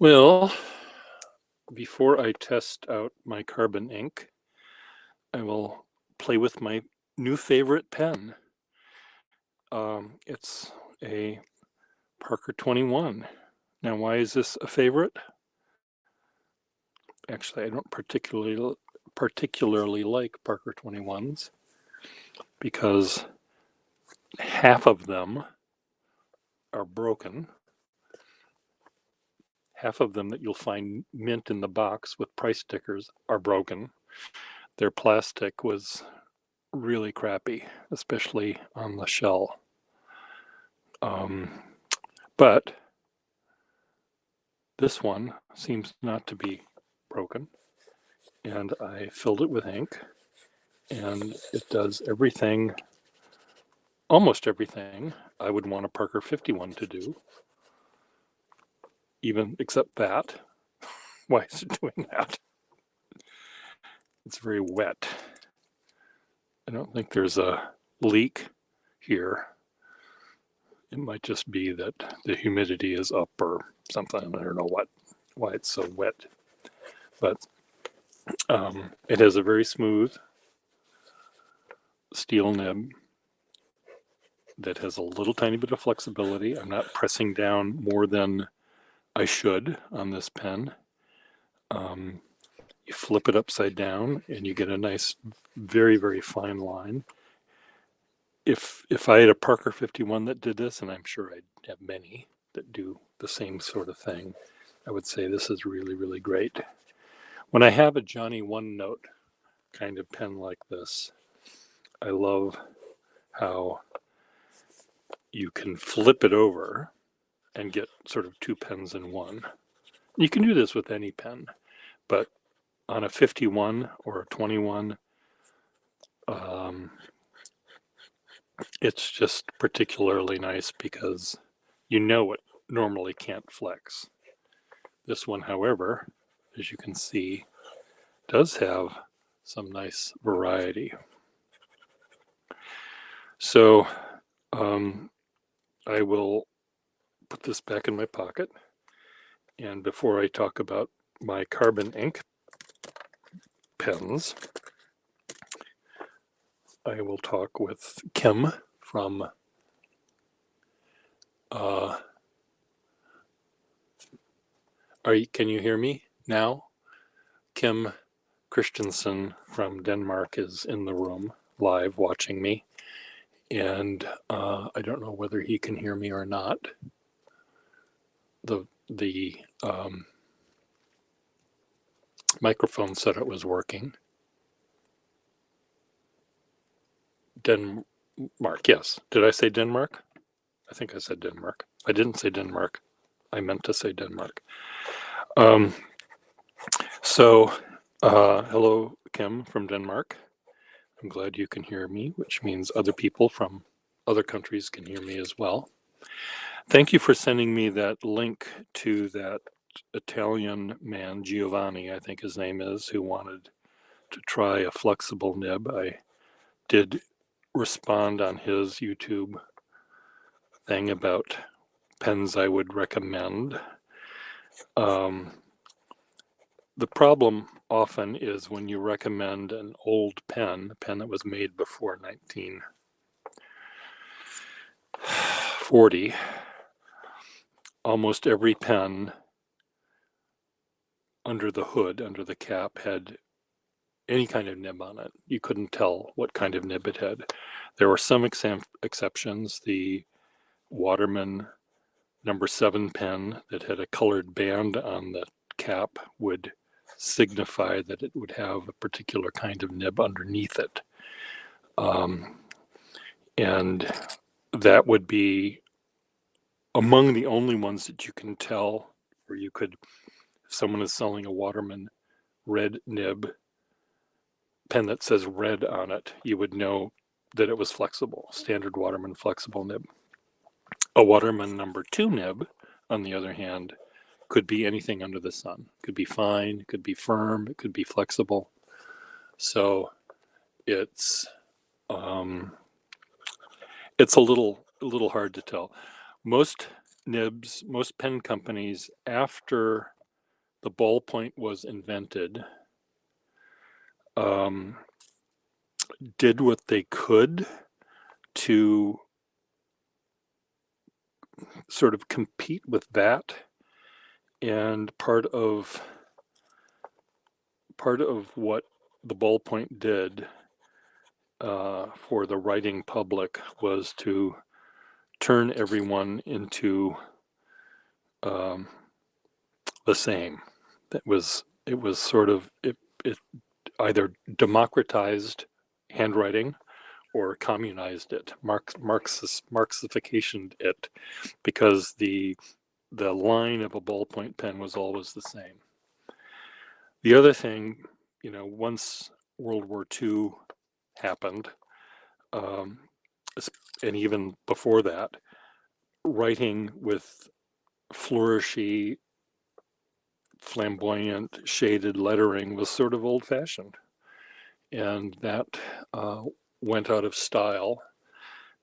Well, before I test out my carbon ink, I will play with my new favorite pen. It's a Parker 21. Now, why is this a favorite? Actually, I don't particularly like Parker 21s because half of them are broken. Half of them that you'll find mint in the box with price stickers are broken. Their plastic was really crappy, especially on the shell. But this one seems not to be broken, and I filled it with ink, and it does everything, almost everything I would want a Parker 51 to do, even except that. Why is it doing that? It's very wet. I don't think there's a leak here. It might just be that the humidity is up or something. I don't know why it's so wet. But it has a very smooth steel nib that has a little tiny bit of flexibility. I'm not pressing down more than I should on this pen. You flip it upside down and you get a nice, very, very fine line. If I had a Parker 51 that did this, and I'm sure I'd have many that do the same sort of thing, I would say this is really, really great. When I have a Johnny One Note kind of pen like this, I love how you can flip it over and get sort of two pens in one. You can do this with any pen, but on a 51 or a 21, it's just particularly nice because you know it normally can't flex. This one, however, as you can see, does have some nice variety. So I will put this back in my pocket. And before I talk about my carbon ink pens, I will talk with Kim from can you hear me now? Kim Christensen from Denmark is in the room live watching me, and I don't know whether he can hear me or not. The microphone said it was working. Denmark, yes. Did I say Denmark? I think I said Denmark. I didn't say Denmark. I meant to say Denmark. Hello, Kim from Denmark. I'm glad you can hear me, which means other people from other countries can hear me as well. Thank you for sending me that link to that Italian man, Giovanni, I think his name is, who wanted to try a flexible nib. I did respond on his YouTube thing about pens I would recommend. The problem often is when you recommend an old pen, a pen that was made before 1940, almost every pen under the hood, under the cap, had any kind of nib on it. You couldn't tell what kind of nib it had. There were some exceptions. The Waterman number 7 pen that had a colored band on the cap would signify that it would have a particular kind of nib underneath it. And that would be among the only ones that you can tell where you could, if someone is selling a Waterman red nib pen that says red on it, you would know that it was flexible, standard Waterman flexible nib. A Waterman number 2 nib, on the other hand, could be anything under the sun. It could be fine, it could be firm, it could be flexible. So it's a little hard to tell. Most nibs, most pen companies, after the ballpoint was invented, did what they could to sort of compete with that. And part of what the ballpoint did for the writing public was to turn everyone into the same. It was sort of it either democratized handwriting or communized it, Marxification it, because the line of a ballpoint pen was always the same. The other thing, once World War II happened, and even before that, writing with flourishy, flamboyant, shaded lettering was sort of old-fashioned, and that went out of style,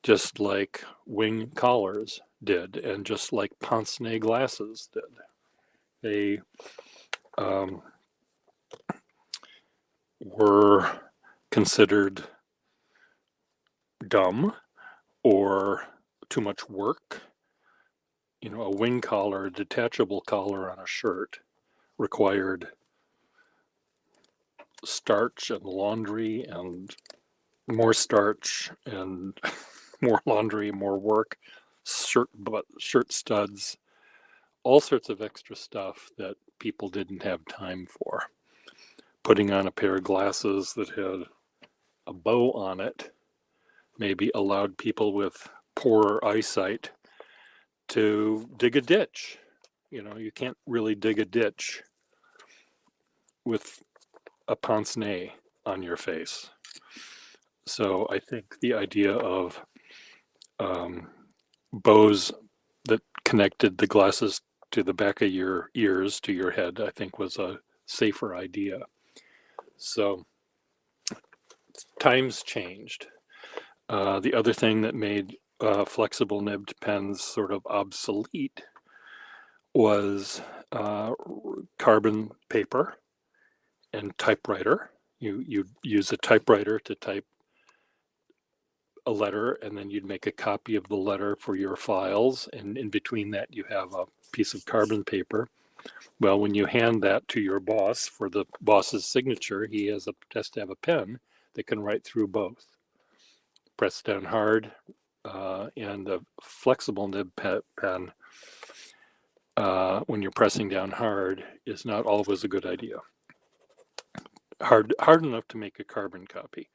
just like wing collars did, and just like pince-nez glasses did. They were considered dumb or too much work. A wing collar, a detachable collar on a shirt, required starch and laundry and more starch and more laundry, more work, shirt studs, all sorts of extra stuff that people didn't have time for. Putting on a pair of glasses that had a bow on it maybe allowed people with poorer eyesight to dig a ditch. You can't really dig a ditch with a pince-nez on your face. So I think the idea of bows that connected the glasses to the back of your ears to your head, I think was a safer idea. So times changed. The other thing that made flexible nibbed pens sort of obsolete was carbon paper and typewriter. You use a typewriter to type a letter, and then you'd make a copy of the letter for your files, and in between that you have a piece of carbon paper. Well, when you hand that to your boss for the boss's signature, he has to have a pen that can write through both. Press down hard, and a flexible nib pen, when you're pressing down hard, is not always a good idea. Hard enough to make a carbon copy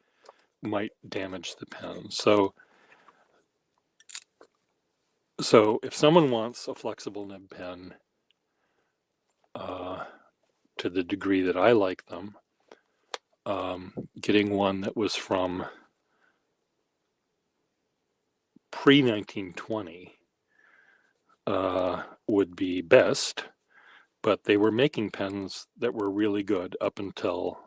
might damage the pen. So if someone wants a flexible nib pen, to the degree that I like them, getting one that was from pre-1920 would be best, but they were making pens that were really good up until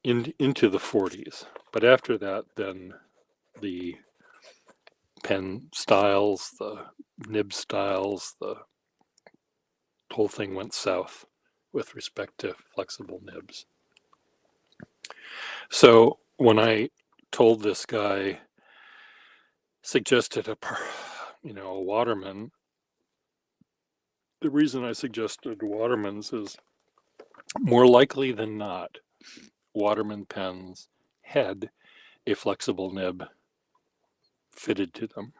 into the 40s. But after that, then the pen styles, the nib styles, the whole thing went south with respect to flexible nibs. So when I told this guy, suggested a Waterman, the reason I suggested Waterman's is more likely than not, Waterman pens had a flexible nib fitted to them.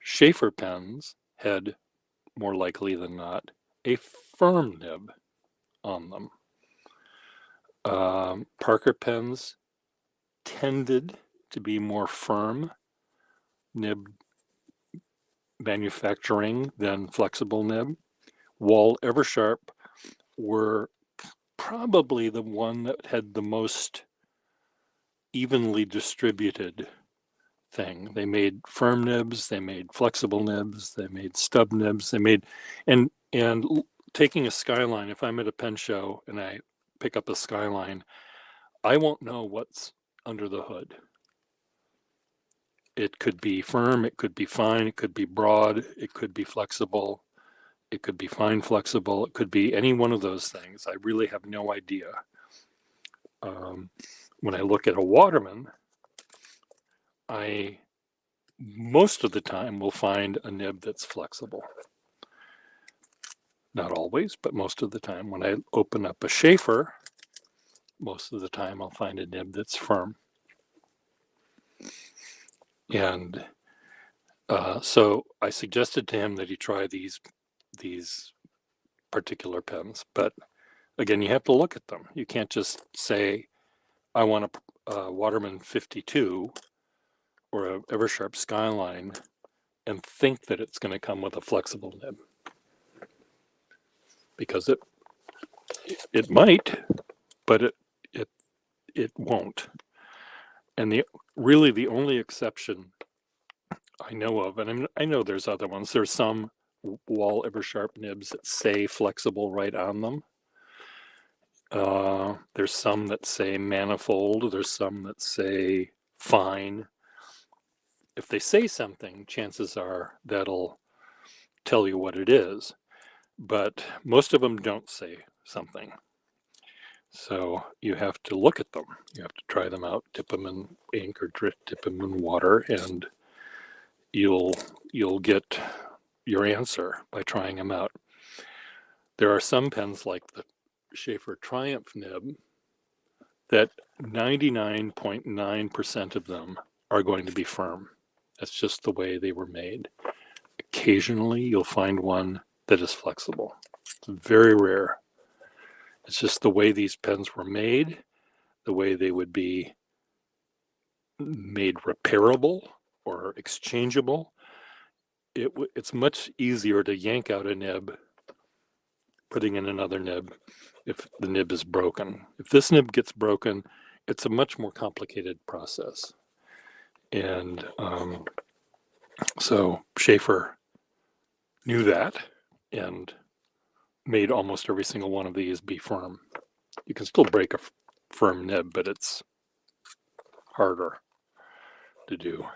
Sheaffer pens had, more likely than not, a firm nib on them. Parker pens tended to be more firm nib manufacturing than flexible nib. Wahl Eversharp were probably the one that had the most evenly distributed thing. They made firm nibs, they made flexible nibs, they made stub nibs, they made, and taking a Skyline, if I'm at a pen show and I pick up a Skyline, I won't know what's under the hood. It could be firm, it could be fine, it could be broad, it could be flexible. It could be fine flexible. It could be any one of those things. I really have no idea. When I look at a Waterman, I most of the time will find a nib that's flexible. Not always, but most of the time. When I open up a Schaefer, most of the time I'll find a nib that's firm. And so I suggested to him that he try these particular pens, but again, you have to look at them. You can't just say, I want a Waterman 52 or a Eversharp Skyline and think that it's going to come with a flexible nib, because it might, but it won't. And really the only exception I know of, and I know there's other ones, there's some Wahl Eversharp nibs that say flexible right on them. There's some that say manifold, there's some that say fine. If they say something, chances are that'll tell you what it is, but most of them don't say something. So you have to look at them. You have to try them out, dip them in ink or dip them in water, and you'll get your answer by trying them out. There are some pens like the Schaefer Triumph nib that 99.9% of them are going to be firm. That's just the way they were made. Occasionally you'll find one that is flexible. It's very rare. It's just the way these pens were made, the way they would be made repairable or exchangeable. It's much easier to yank out a nib, putting in another nib, if the nib is broken. If this nib gets broken, it's a much more complicated process. And so Schaefer knew that and made almost every single one of these be firm. You can still break a firm nib, but it's harder to do.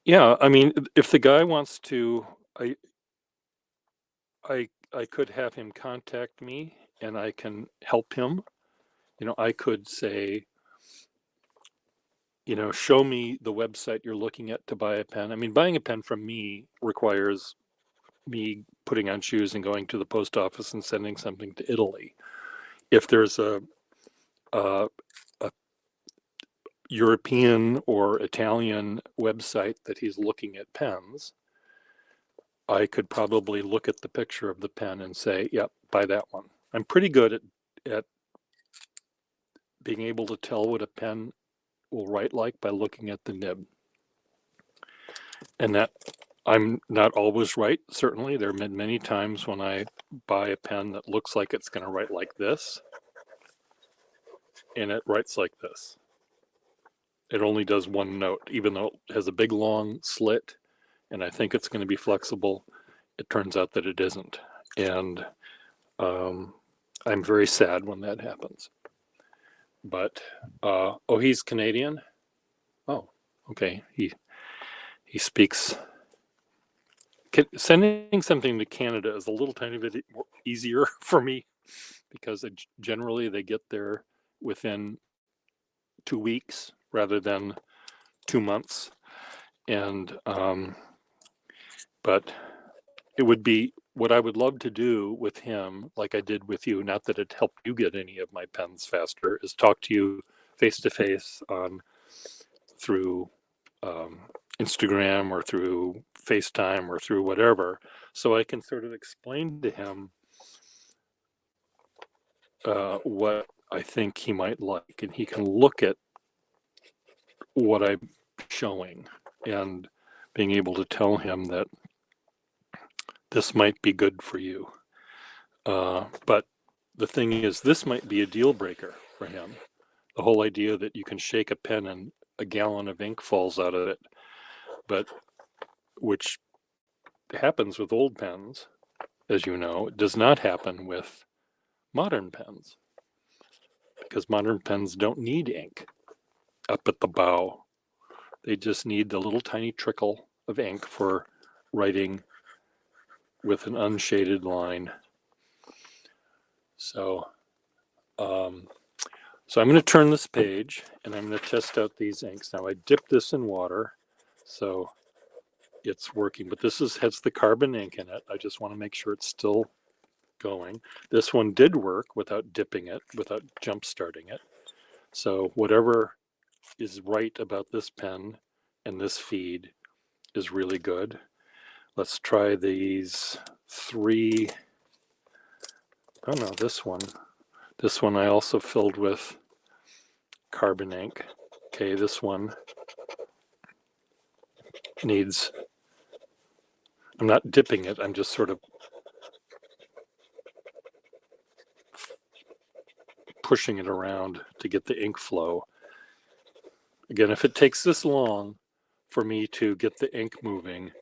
Yeah, I mean, if the guy wants to, I could have him contact me and I can help him. I could say, show me the website you're looking at to buy a pen. I mean, buying a pen from me requires me putting on shoes and going to the post office and sending something to Italy. If there's a European or Italian website that he's looking at pens, I could probably look at the picture of the pen and say, yep, buy that one. I'm pretty good at being able to tell what a pen will write like by looking at the nib. And that I'm not always right, certainly. There have been many times when I buy a pen that looks like it's going to write like this, and it writes like this. It only does one note, even though it has a big long slit, and I think it's going to be flexible. It turns out that it isn't. And I'm very sad when that happens. But, he's Canadian? Oh, okay. He speaks. Sending something to Canada is a little tiny bit easier for me, because generally they get there within 2 weeks rather than 2 months. And but it would be what I would love to do with him, like I did with you, not that it helped you get any of my pens faster, is talk to you face to face through Instagram or through FaceTime or through whatever, so I can sort of explain to him what I think he might like, and he can look at what I'm showing and being able to tell him that this might be good for you. But the thing is, this might be a deal breaker for him. The whole idea that you can shake a pen and a gallon of ink falls out of it, but which happens with old pens, as you know, it does not happen with modern pens, because modern pens don't need ink up at the bow. They just need the little tiny trickle of ink for writing with an unshaded line. So, so I'm going to turn this page and I'm going to test out these inks. Now I dipped this in water, so it's working, but this has the carbon ink in it. I just want to make sure it's still going. This one did work without dipping it, without jump starting it. So whatever is right about this pen and this feed is really good. Let's try these three. Oh no, this one. This one I also filled with carbon ink. Okay, this one needs, I'm not dipping it, I'm just sort of pushing it around to get the ink flow. Again, if it takes this long for me to get the ink moving,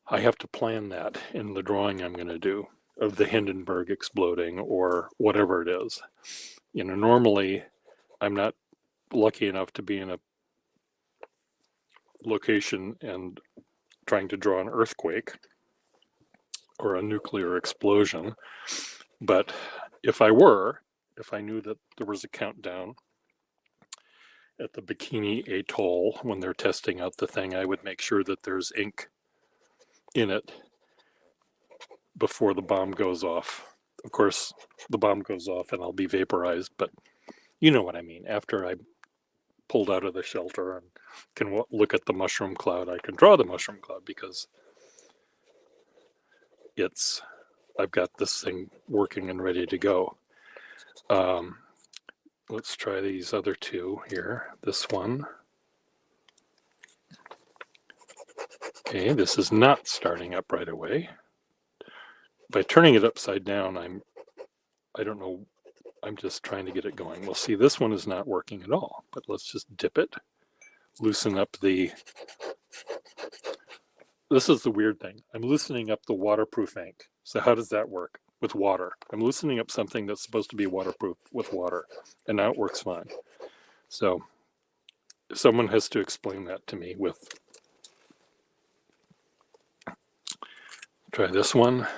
I have to plan that in the drawing I'm going to do of the Hindenburg exploding or whatever it is. You know, normally I'm not lucky enough to be in a location and trying to draw an earthquake or a nuclear explosion. But if I knew that there was a countdown at the Bikini Atoll when they're testing out the thing, I would make sure that there's ink in it before the bomb goes off. Of course, the bomb goes off and I'll be vaporized, but you know what I mean. After I pulled out of the shelter and can look at the mushroom cloud, I can draw the mushroom cloud because I've got this thing working and ready to go. Let's try these other two here. This one. Okay, this is not starting up right away. By turning it upside down, I don't know, I'm just trying to get it going. Well, see, this one is not working at all, but let's just dip it, loosen up this is the weird thing. I'm loosening up the waterproof ink. So how does that work with water? I'm loosening up something that's supposed to be waterproof with water, and now it works fine. So someone has to explain that to me with, try this one.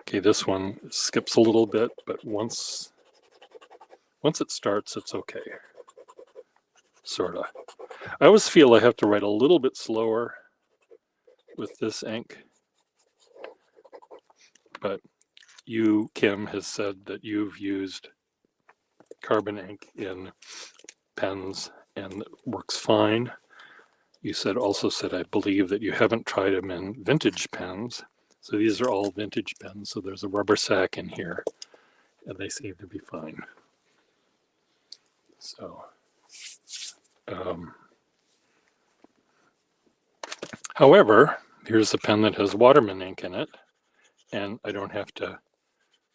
Okay, this one skips a little bit, but once it starts, it's okay. Sorta. I always feel I have to write a little bit slower with this ink, but you, Kim, has said that you've used carbon ink in pens and it works fine. You also said, I believe, that you haven't tried them in vintage pens. So these are all vintage pens. So there's a rubber sack in here and they seem to be fine. So, however, here's a pen that has Waterman ink in it and I don't have to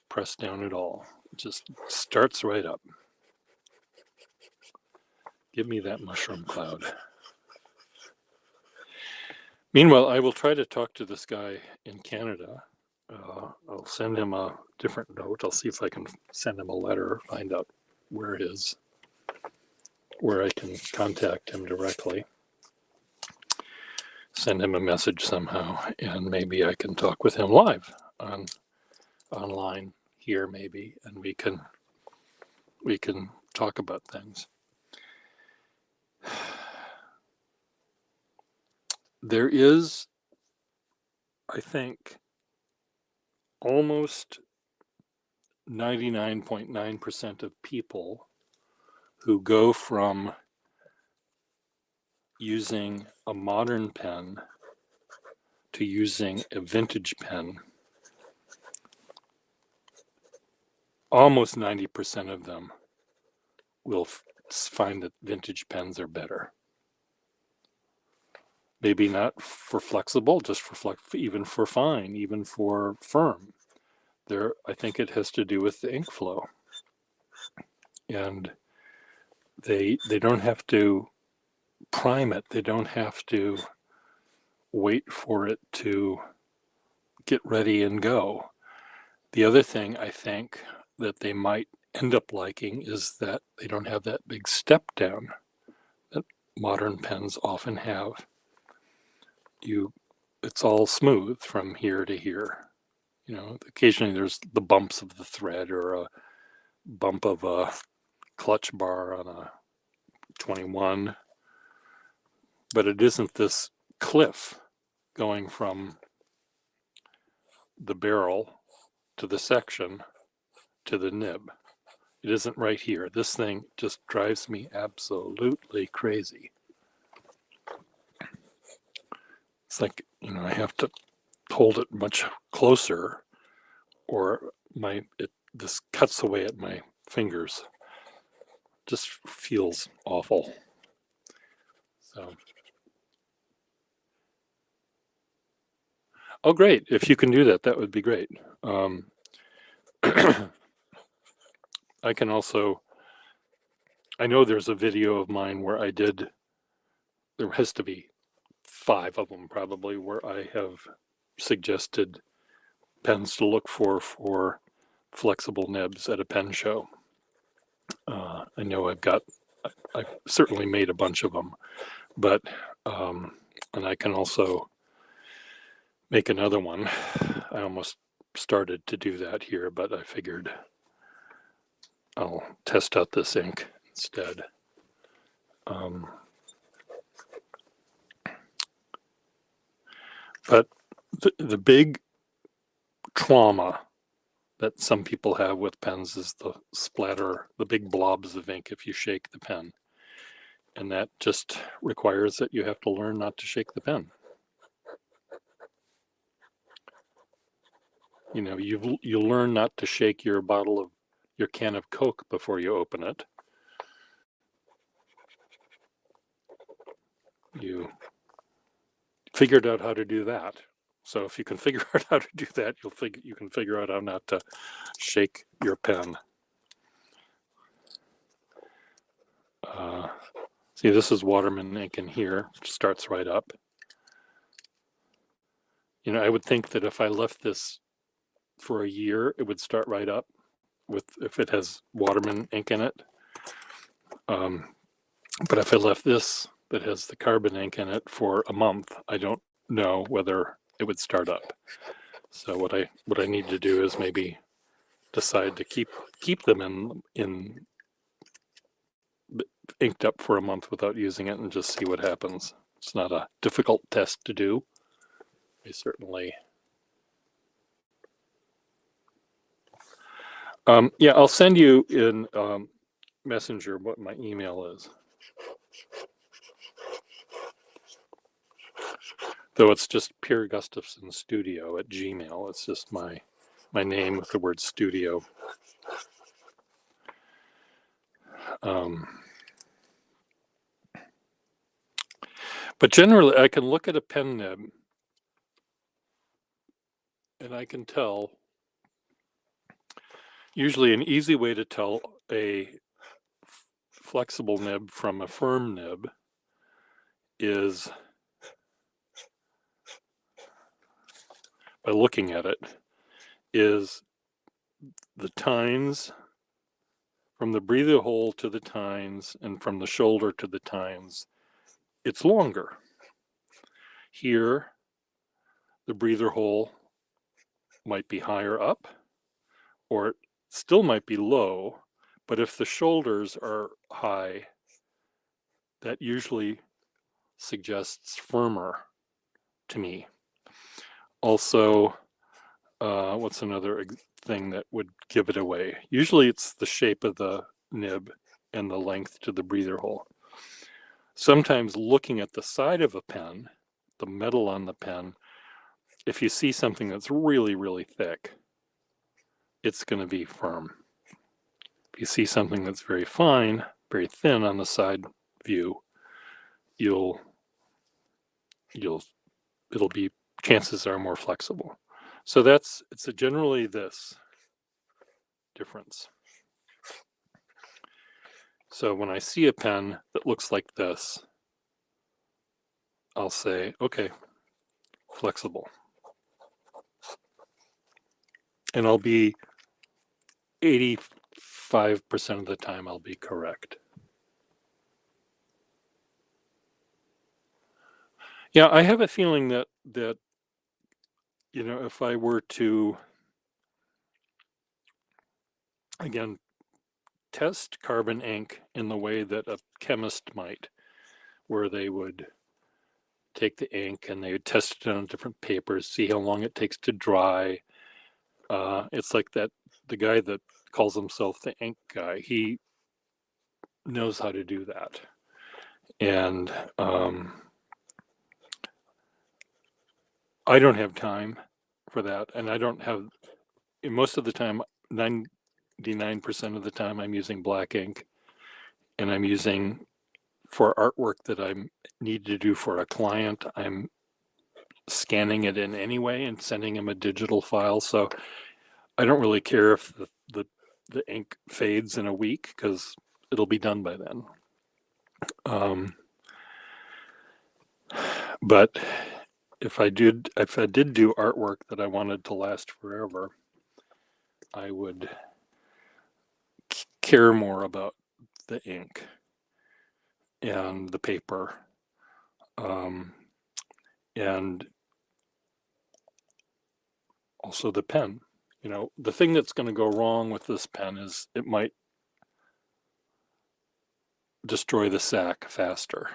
press down at all. It just starts right up. Give me that mushroom cloud. Meanwhile, I will try to talk to this guy in Canada. I'll send him a different note. I'll see if I can send him a letter, find out where I can contact him directly. Send him a message somehow, and maybe I can talk with him live online here, maybe, and we can talk about things. There is, I think, almost 99.9% of people who go from using a modern pen to using a vintage pen. Almost 90% of them will find that vintage pens are better. Maybe not for flexible, just for even for fine, even for firm. I think it has to do with the ink flow. And they don't have to prime it. They don't have to wait for it to get ready and go. The other thing I think that they might end up liking is that they don't have that big step down that modern pens often have. it's all smooth from here to here. You know, occasionally there's the bumps of the thread or a bump of a clutch bar on a 21, but it isn't this cliff going from the barrel to the section to the nib. It isn't right here. This thing just drives me absolutely crazy. It's like, you know, I have to hold it much closer or this cuts away at my fingers. Just feels awful. So, oh great, if you can do that, that would be great. I can also, I know there's a video of mine where there has to be 5 of them probably, where I have suggested pens to look for flexible nibs at a pen show. I know I've certainly made a bunch of them, but, and I can also make another one. I almost started to do that here, but I figured I'll test out this ink instead. But the big trauma that some people have with pens is the splatter, the big blobs of ink if you shake the pen. And that just requires that you have to learn not to shake the pen. You know, you learn not to shake your can of Coke before you open it. You figured out how to do that. So if you can figure out how to do that, you can figure out how not to shake your pen. See, this is Waterman ink in here. It starts right up. You know, I would think that if I left this for a year, it would start right up if it has Waterman ink in it. But if I left this that has the carbon ink in it for a month, I don't know whether it would start up. So what I need to do is maybe decide to keep them in inked up for a month without using it and just see what happens. It's not a difficult test to do. I certainly. Yeah, I'll send you in Messenger what my email is. Though it's just Pierre Gustafson Studio at Gmail. It's just my name with the word studio. But generally, I can look at a pen nib and I can tell, usually an easy way to tell a flexible nib from a firm nib is by looking at it, is the tines from the breather hole to the tines and from the shoulder to the tines, it's longer. Here, the breather hole might be higher up, or it still might be low, but if the shoulders are high, that usually suggests firmer to me. Also, what's another thing that would give it away? Usually it's the shape of the nib and the length to the breather hole. Sometimes looking at the side of a pen, the metal on the pen, if you see something that's really, really thick, it's going to be firm. If you see something that's very fine, very thin on the side view, it'll be, chances are more flexible. So it's generally this difference. So when I see a pen that looks like this, I'll say, okay, flexible. And I'll be 85% of the time I'll be correct. Yeah, I have a feeling that if I were to again test carbon ink in the way that a chemist might, where they would take the ink and they would test it on different papers, see how long it takes to dry. It's like that the guy that calls himself the ink guy, he knows how to do that. And I don't have time for that. And I don't have, most of the time, 99% of the time, I'm using black ink, and I'm using for artwork that I need to do for a client. I'm scanning it in anyway and sending him a digital file. So I don't really care if the ink fades in a week because it'll be done by then. But if I did do artwork that I wanted to last forever, I would care more about the ink and the paper, and also the pen. The thing that's going to go wrong with this pen is it might destroy the sac faster.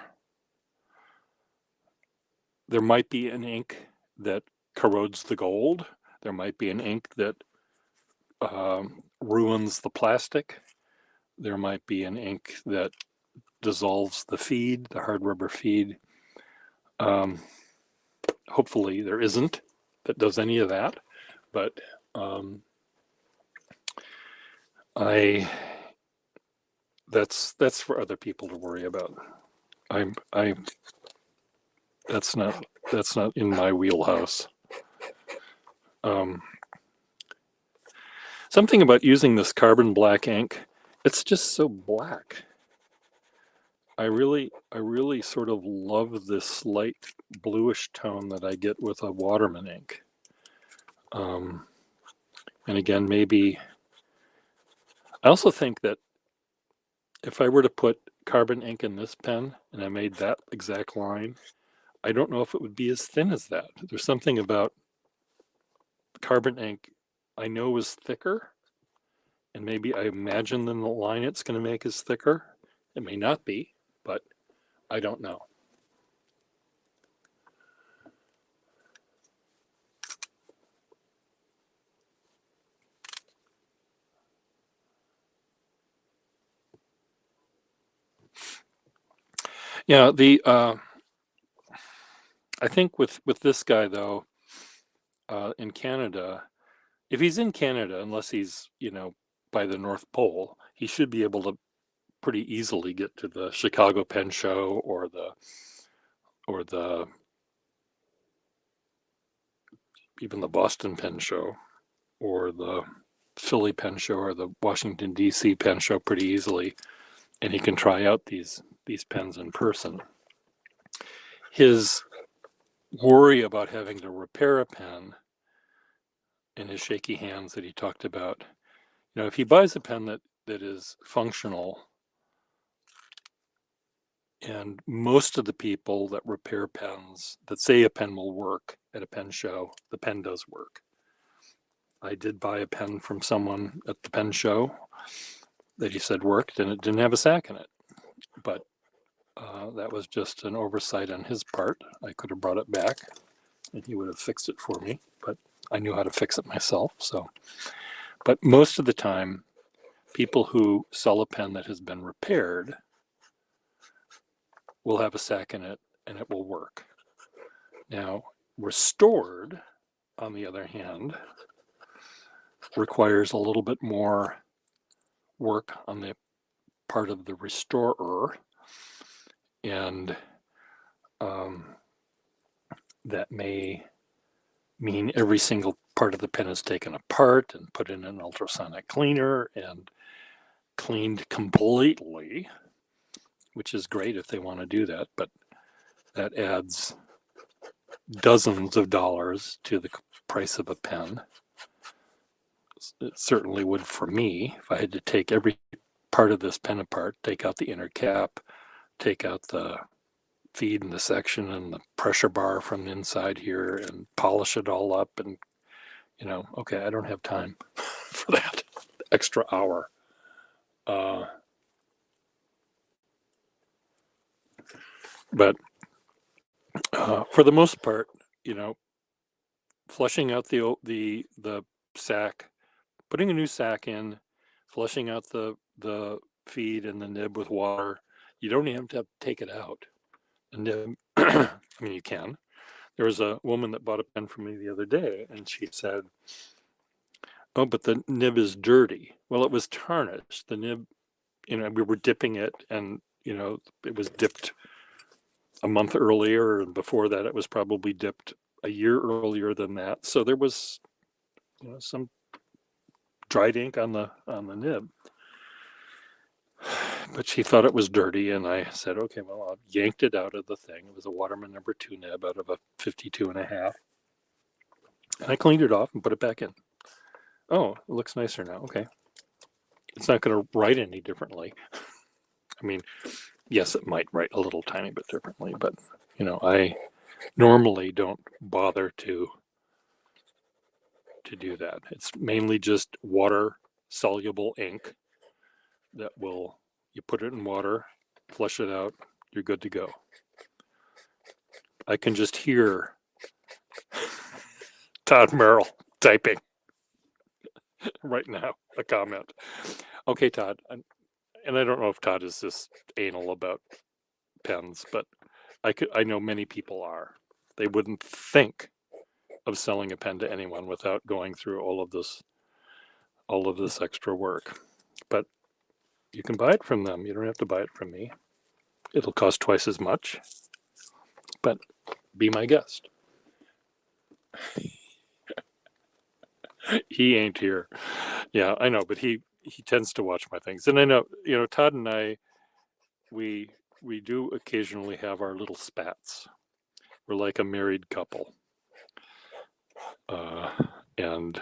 There might be an ink that corrodes the gold. There might be an ink that ruins the plastic. There might be an ink that dissolves the feed, the hard rubber feed. Hopefully there isn't that does any of that, but that's for other people to worry about. That's not in my wheelhouse. Something about using this carbon black ink, it's just so black. I really sort of love this light bluish tone that I get with a Waterman ink. And again, maybe I also think that if I were to put carbon ink in this pen and I made that exact line, I don't know if it would be as thin as that. There's something about carbon ink I know is thicker, and maybe I imagine then the line it's going to make is thicker. It may not be, but I don't know. Yeah, I think with this guy though, in Canada, if he's in Canada, unless he's by the North Pole, he should be able to pretty easily get to the Chicago Pen Show or the even the Boston Pen Show or the Philly Pen Show or the Washington D.C. Pen Show pretty easily, and he can try out these pens in person. His worry about having to repair a pen in his shaky hands that he talked about, if he buys a pen that is functional, and most of the people that repair pens that say a pen will work at a pen show, the pen does work. I did buy a pen from someone at the pen show that he said worked, and it didn't have a sac in it. But that was just an oversight on his part. I could have brought it back and he would have fixed it for me, but I knew how to fix it myself. But most of the time, people who sell a pen that has been repaired will have a sac in it and it will work. Now, restored, on the other hand, requires a little bit more work on the part of the restorer, and that may mean every single part of the pen is taken apart and put in an ultrasonic cleaner and cleaned completely, which is great if they want to do that, but that adds dozens of dollars to the price of a pen. It certainly would for me if I had to take every part of this pen apart, take out the inner cap, take out the feed and the section and the pressure bar from the inside here and polish it all up. And, okay, I don't have time for that extra hour. But for the most part, flushing out the sack, putting a new sack in, flushing out the feed and the nib with water. You don't even have to take it out. The nib, I mean, you can. There was a woman that bought a pen from me the other day, and she said, "Oh, but the nib is dirty." Well, it was tarnished. The nib, we were dipping it, and it was dipped a month earlier, and before that, it was probably dipped a year earlier than that. So there was, some dried ink on the nib. But she thought it was dirty, and I said, okay, well, I yanked it out of the thing. It was a Waterman number 2 nib out of a 52.5. And I cleaned it off and put it back in. Oh, it looks nicer now. Okay. It's not going to write any differently. I mean, yes, it might write a little tiny bit differently, but, I normally don't bother to do that. It's mainly just water soluble ink that you put it in water, flush it out, you're good to go. I can just hear Todd Merrill typing right now, a comment. Okay, Todd, and I don't know if Todd is this anal about pens, but I know many people are. They wouldn't think of selling a pen to anyone without going through all of this extra work. But you can buy it from them. You don't have to buy it from me. It'll cost twice as much, but be my guest. He ain't here. Yeah, I know, but he tends to watch my things. And I know, Todd and I, we do occasionally have our little spats. We're like a married couple. And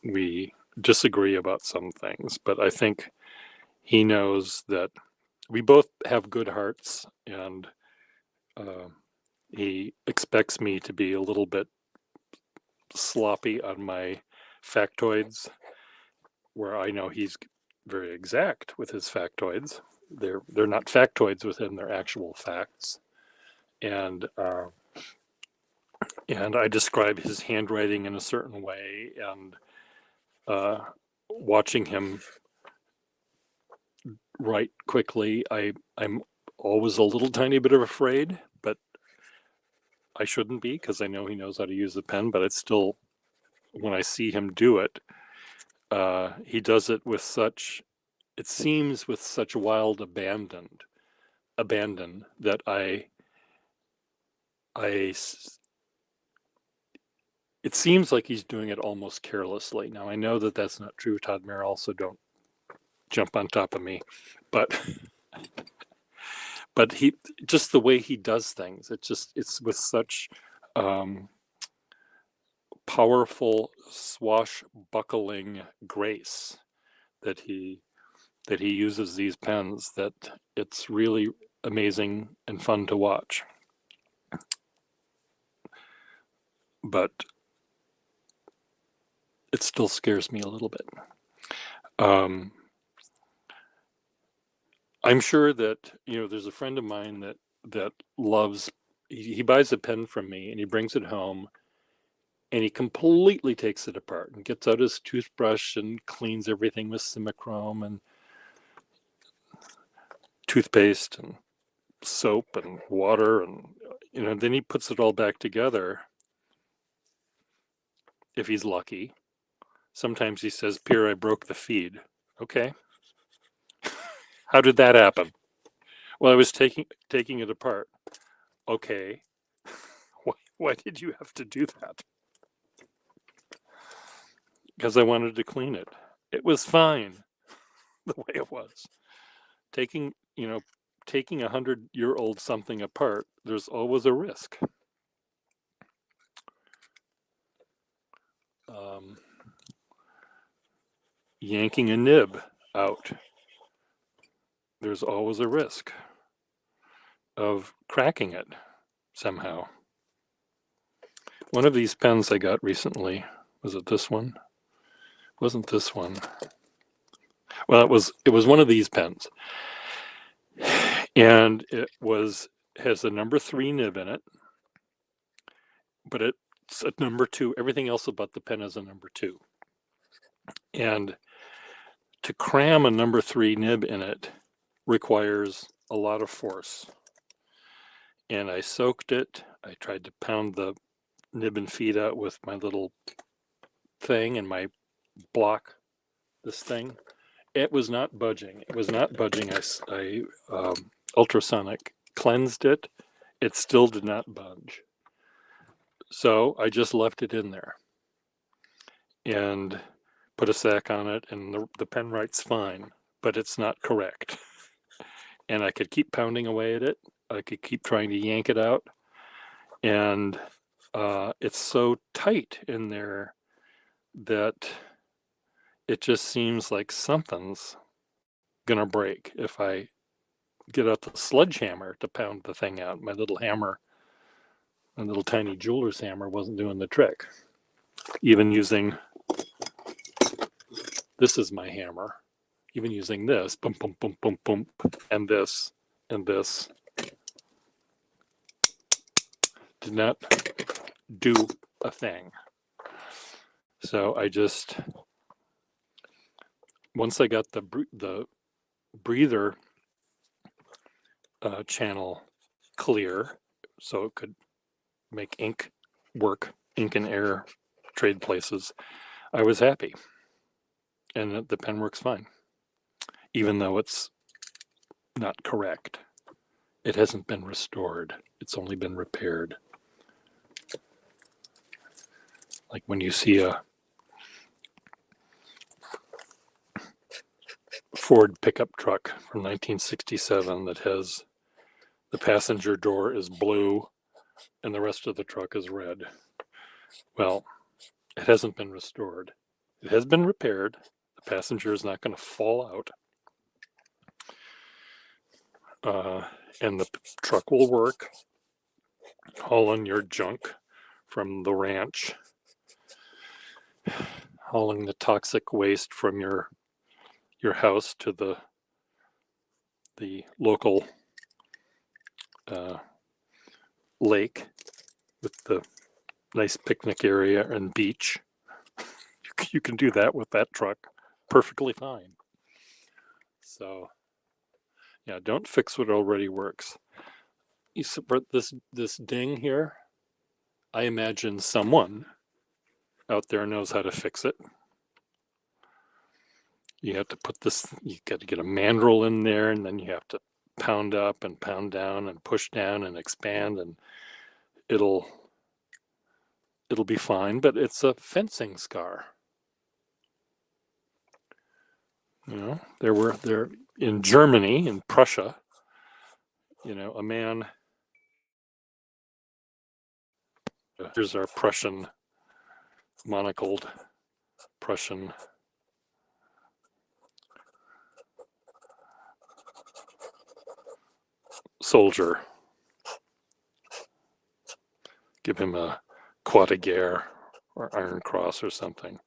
we disagree about some things, but I think he knows that we both have good hearts, and he expects me to be a little bit sloppy on my factoids, where I know he's very exact with his factoids. They're not factoids within their actual facts, and I describe his handwriting in a certain way, and watching him write quickly, I'm always a little tiny bit of afraid, but I shouldn't be, because I know he knows how to use the pen. But it's still, when I see him do it, he does it with such, it seems with such wild abandon that it seems like he's doing it almost carelessly. Now, I know that that's not true, Todd Merrill, so don't jump on top of me, but he, just the way he does things, it's with such powerful swashbuckling grace that he uses these pens, that it's really amazing and fun to watch. But it still scares me a little bit. I'm sure that, there's a friend of mine that loves, he buys a pen from me and he brings it home, and he completely takes it apart and gets out his toothbrush and cleans everything with Simichrome and toothpaste and soap and water, and then he puts it all back together, if he's lucky. Sometimes he says, "Pierre, I broke the feed." Okay. How did that happen? Well, I was taking it apart. Okay. Why did you have to do that? Because I wanted to clean it. It was fine the way it was. Taking 100-year-old something apart, there's always a risk. Yanking a nib out, there's always a risk. of cracking it somehow. One of these pens I got recently, was it this one? Wasn't this one? Well, it was one of these pens, and it has a number 3 nib in it, but it's a number 2. Everything else about the pen is a number 2, and to cram a number 3 nib in it requires a lot of force. And I soaked it. I tried to pound the nib and feed out with my little thing and my block, this thing. It was not budging. It was not budging. I ultrasonic cleansed it. It still did not budge. So I just left it in there and put a sack on it, and the pen writes fine, but it's not correct. And I could keep pounding away at it. I could keep trying to yank it out, and it's so tight in there that it just seems like something's gonna break if I get out the sledgehammer to pound the thing out. My little hammer, my little tiny jeweler's hammer, wasn't doing the trick. Even using, this is my hammer, even using this, boom, boom, boom, boom, boom, and this, did not do a thing. So I just, once I got the breather channel clear, so it could make ink work, ink and air trade places, I was happy. And the pen works fine, even though it's not correct. It hasn't been restored. It's only been repaired. Like when you see a Ford pickup truck from 1967 that has the passenger door is blue and the rest of the truck is red. Well, it hasn't been restored. It has been repaired. The passenger is not going to fall out. And the truck will work, hauling your junk from the ranch, hauling the toxic waste from your house to the local lake with the nice picnic area and beach. You can do that with that truck perfectly fine. So yeah, don't fix what already works. You support this ding here. I imagine someone out there knows how to fix it. You have to put this, you got to get a mandrel in there, and then you have to pound up and pound down and push down and expand, and it'll be fine. But it's a fencing scar. You know, there in Germany, in Prussia, you know, a man, here's our Prussian, monocled Prussian soldier. Give him a Croix de Guerre or Iron Cross or something.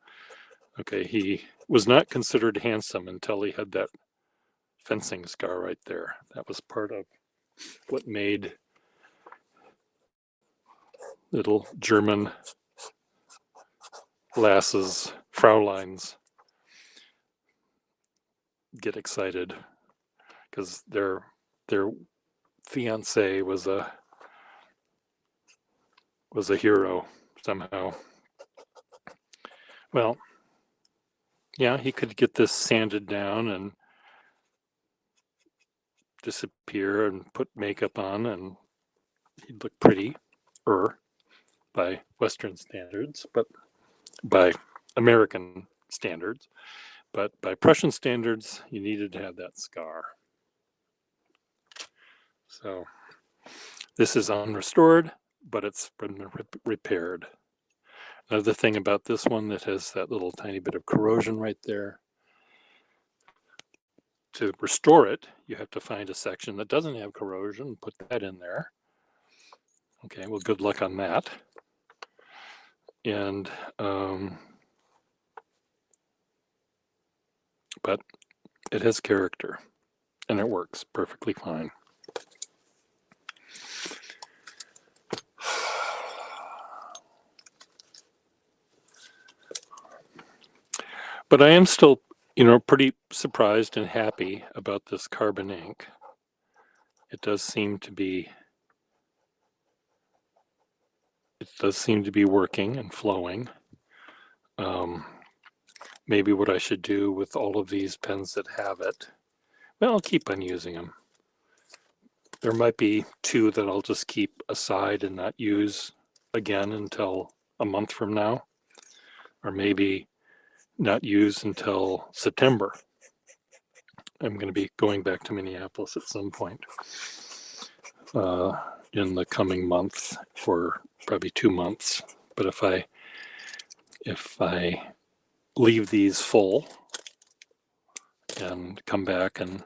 Okay, he was not considered handsome until he had that fencing scar right there. That was part of what made little German lasses, Frauleins, get excited because their fiance was a hero somehow. Well, yeah, he could get this sanded down and disappear and put makeup on, and he'd look pretty by Western standards, but by American standards. But by Prussian standards, you needed to have that scar. So this is unrestored, but it's been repaired. Another thing about this one that has that little tiny bit of corrosion right there, to restore it, you have to find a section that doesn't have corrosion, put that in there. Okay, well, good luck on that. And but it has character, and it works perfectly fine. But I am still, pretty surprised and happy about this carbon ink. It does seem to be working and flowing. Maybe what I should do with all of these pens that have it, well, I'll keep on using them. There might be 2 that I'll just keep aside and not use again until a month from now, or maybe not use until September. I'm going to be going back to Minneapolis at some point in the coming month for probably 2 months. But if I leave these full and come back, and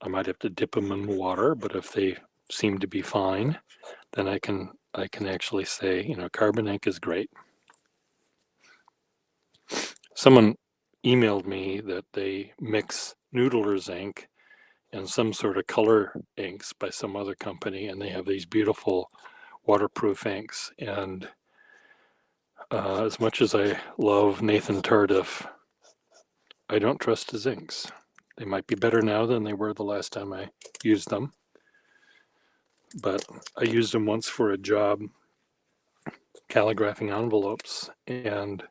I might have to dip them in water, but if they seem to be fine, then I can actually say, carbon ink is great. Someone emailed me that they mix Noodler's ink and some sort of color inks by some other company, and they have these beautiful waterproof inks. And as much as I love Nathan Tardif, I don't trust his inks. They might be better now than they were the last time I used them, but I used them once for a job calligraphing envelopes, and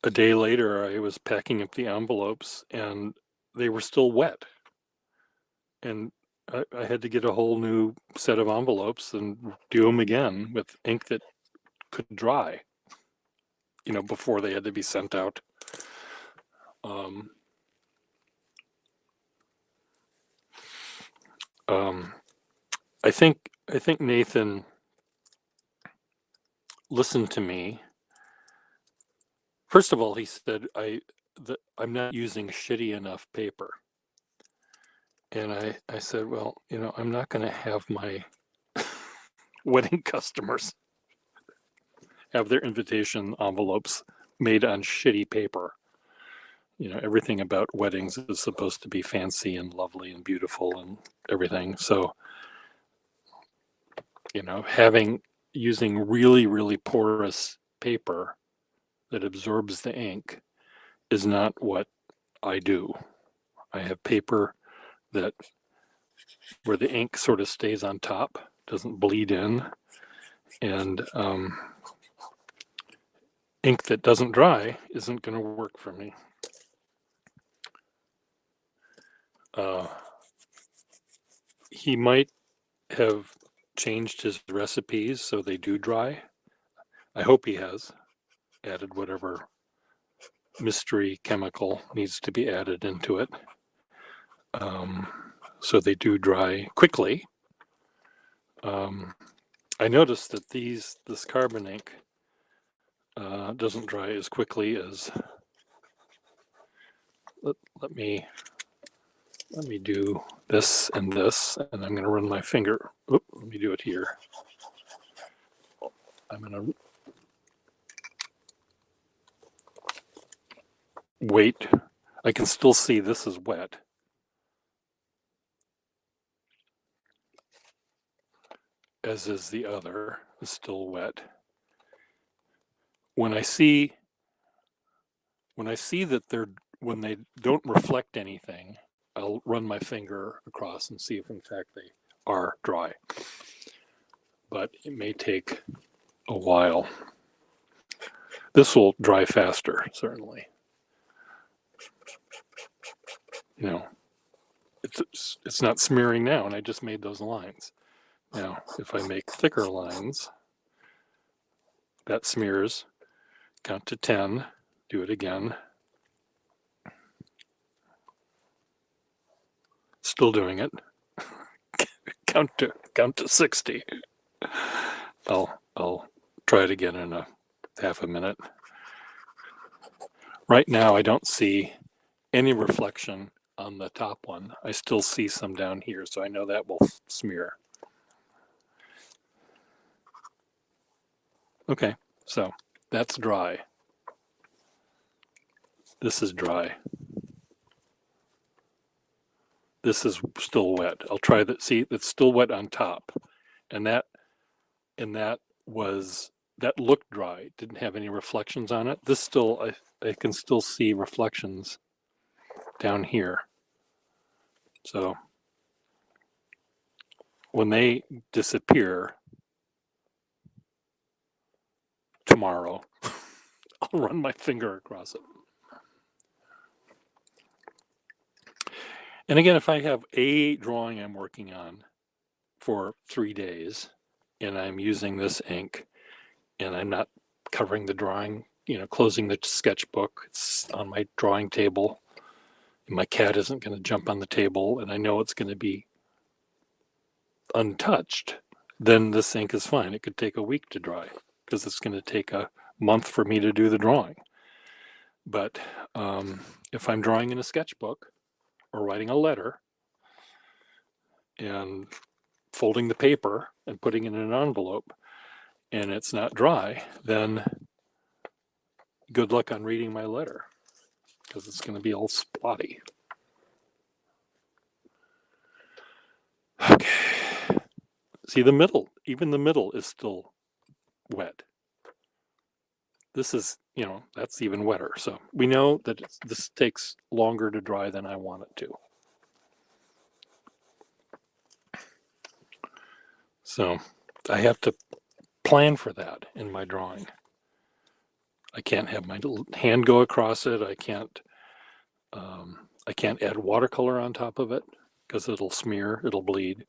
a day later I was packing up the envelopes and they were still wet, and I had to get a whole new set of envelopes and do them again with ink that could dry, before they had to be sent out. I think Nathan listened to me. First of all, he said I'm not using shitty enough paper. And I said, well, I'm not going to have my wedding customers have their invitation envelopes made on shitty paper. Everything about weddings is supposed to be fancy and lovely and beautiful and everything. So, using really, really porous paper that absorbs the ink is not what I do. I have paper where the ink sort of stays on top, doesn't bleed in, and ink that doesn't dry isn't going to work for me. He might have changed his recipes so they do dry. I hope he has added whatever mystery chemical needs to be added into it, so they do dry quickly. I noticed that this carbon ink doesn't dry as quickly as. Let me do this, and I'm going to run my finger. Let me do it here. I'm going to wait. I can still see this is wet. As is the other, is still wet. When I see that when they don't reflect anything, I'll run my finger across and see if in fact they are dry. But it may take a while. This will dry faster, certainly. It's not smearing now, and I just made those lines. Now, if I make thicker lines, that smears. Count to 10, do it again. Still doing it. count to 60. I'll try it again in a half a minute. Right now, I don't see any reflection on the top one. I still see some down here, so I know that will smear. Okay, so that's dry. This is dry. This is still wet. I'll try that. See, it's still wet on top, and that that looked dry. Didn't have any reflections on it. This still, I can still see reflections down here. So when they disappear tomorrow, I'll run my finger across it. And again, if I have a drawing I'm working on for 3 days and I'm using this ink and I'm not covering the drawing, closing the sketchbook, it's on my drawing table, and my cat isn't going to jump on the table, and I know it's going to be untouched, then this ink is fine. It could take a week to dry because it's going to take a month for me to do the drawing. But if I'm drawing in a sketchbook or writing a letter and folding the paper and putting it in an envelope and it's not dry, then good luck on reading my letter because it's going to be all splotty. Okay. See, the middle, even the middle is still wet. This is, that's even wetter. So we know that this takes longer to dry than I want it to. So I have to plan for that in my drawing. I can't have my hand go across it. I can't add watercolor on top of it because it'll smear, it'll bleed.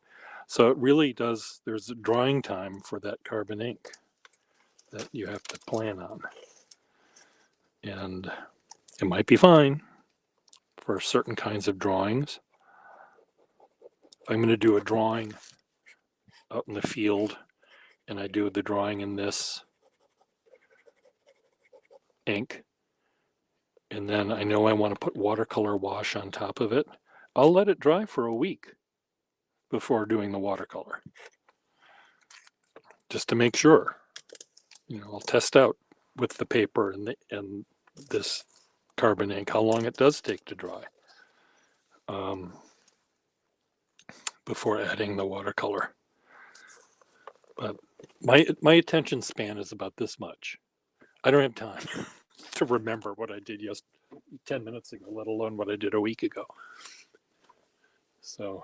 So it really does, there's a drying time for that carbon ink that you have to plan on. And it might be fine for certain kinds of drawings. If I'm going to do a drawing out in the field and I do the drawing in this ink, and then I know I want to put watercolor wash on top of it, I'll let it dry for a week before doing the watercolor, just to make sure. I'll test out with the paper and this carbon ink how long it does take to dry before adding the watercolor. But my attention span is about this much. I don't have time to remember what I did 10 minutes ago, let alone what I did a week ago. So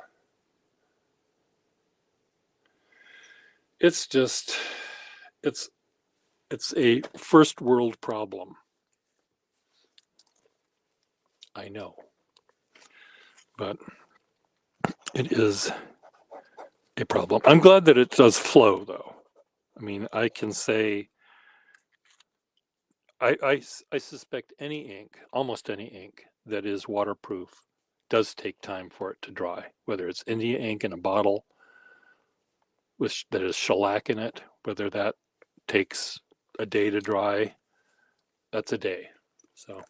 it's just, it's a first world problem. I know, but it is a problem. I'm glad that it does flow, though. I mean, I can say, I suspect any ink, almost any ink that is waterproof does take time for it to dry, whether it's India ink in a bottle that is shellac in it, whether that takes a day to dry, that's a day. So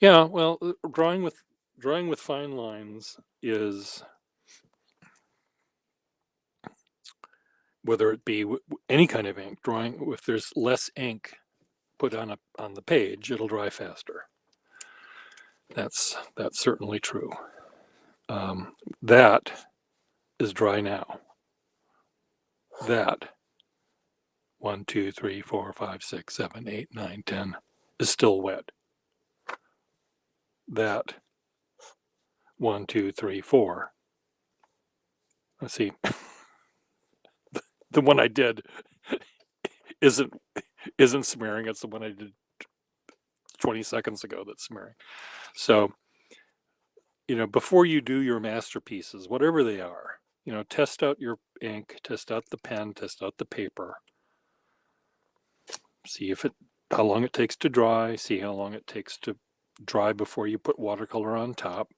yeah, well, drawing with fine lines is, whether it be any kind of ink, drawing, if there's less ink put on the page, it'll dry faster. That's certainly true. That is dry now. That 1, 2, 3, 4, 5, 6, 7, 8, 9, 10 is still wet. That 1, 2, 3, 4. Let's see. The one I did isn't smearing. It's the one I did 20 seconds ago that's smearing. So, before you do your masterpieces, whatever they are, test out your ink, test out the pen, test out the paper. See how long it takes to dry, see how long it takes to dry before you put watercolor on top.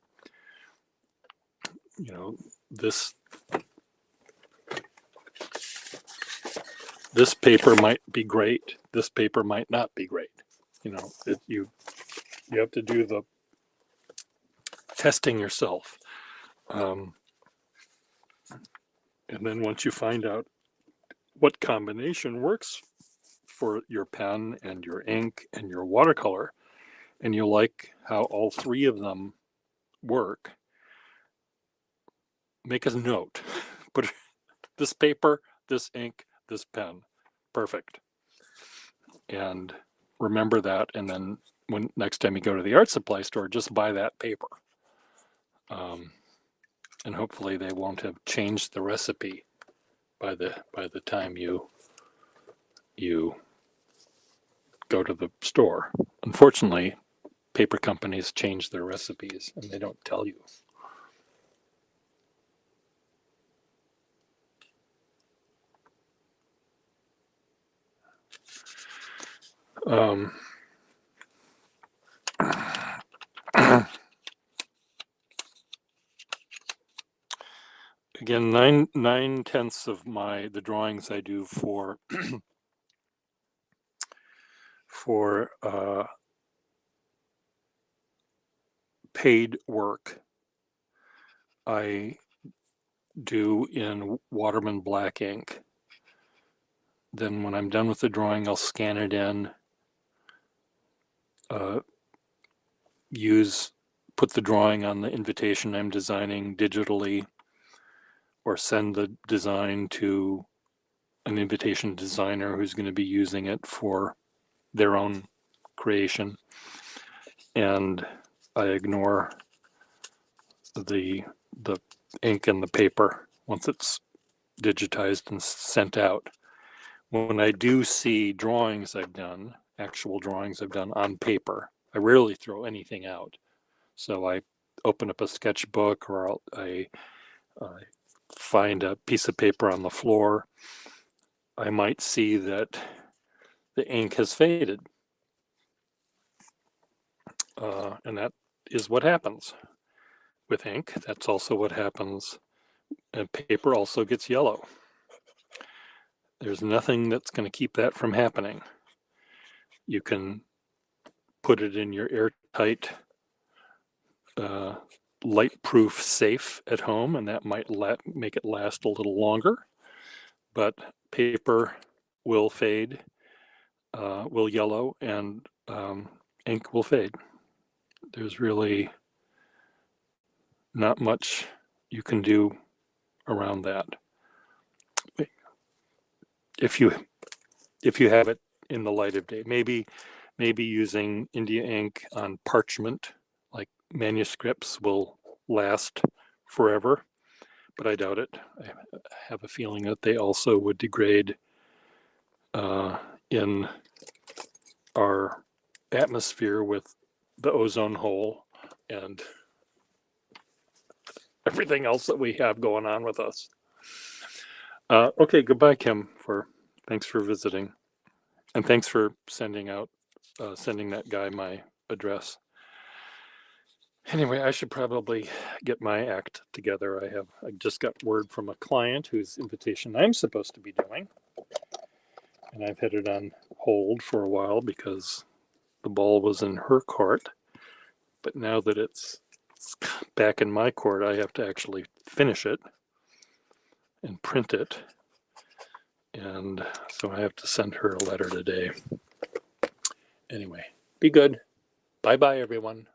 This this paper might be great. This paper might not be great. You know, you have to do the testing yourself. And then once you find out what combination works for your pen and your ink and your watercolor, and you like how all three of them work, make a note. Put this paper, this ink, this pen. Perfect. And remember that, and then when next time you go to the art supply store, just buy that paper. And hopefully they won't have changed the recipe by the time you go to the store. Unfortunately, paper companies change their recipes and they don't tell you. Again, 9/10 of the drawings I do for paid work, I do in Waterman black ink. Then when I'm done with the drawing, I'll scan it in, put the drawing on the invitation I'm designing digitally, or send the design to an invitation designer who's going to be using it for their own creation. And I ignore the ink and the paper once it's digitized and sent out. When I do see drawings I've done, actual drawings I've done on paper, I rarely throw anything out. So I open up a sketchbook, or I find a piece of paper on the floor. I might see that the ink has faded. And that is what happens with ink. That's also what happens. And paper also gets yellow. There's nothing that's going to keep that from happening. You can put it in your airtight, light-proof safe at home, and that might make it last a little longer. But paper will fade, will yellow, and ink will fade. There's really not much you can do around that. If you have it in the light of day, maybe using India ink on parchment, like manuscripts, will last forever, but I doubt it. I have a feeling that they also would degrade in our atmosphere with the ozone hole and everything else that we have going on with us. Okay, goodbye, Kim. Thanks for visiting, and thanks for sending that guy my address. Anyway, I should probably get my act together. I just got word from a client whose invitation I'm supposed to be doing, and I've had it on hold for a while because the ball was in her court. But now that it's back in my court, I have to actually finish it and print it. And so I have to send her a letter today. Anyway, be good. Bye-bye, everyone.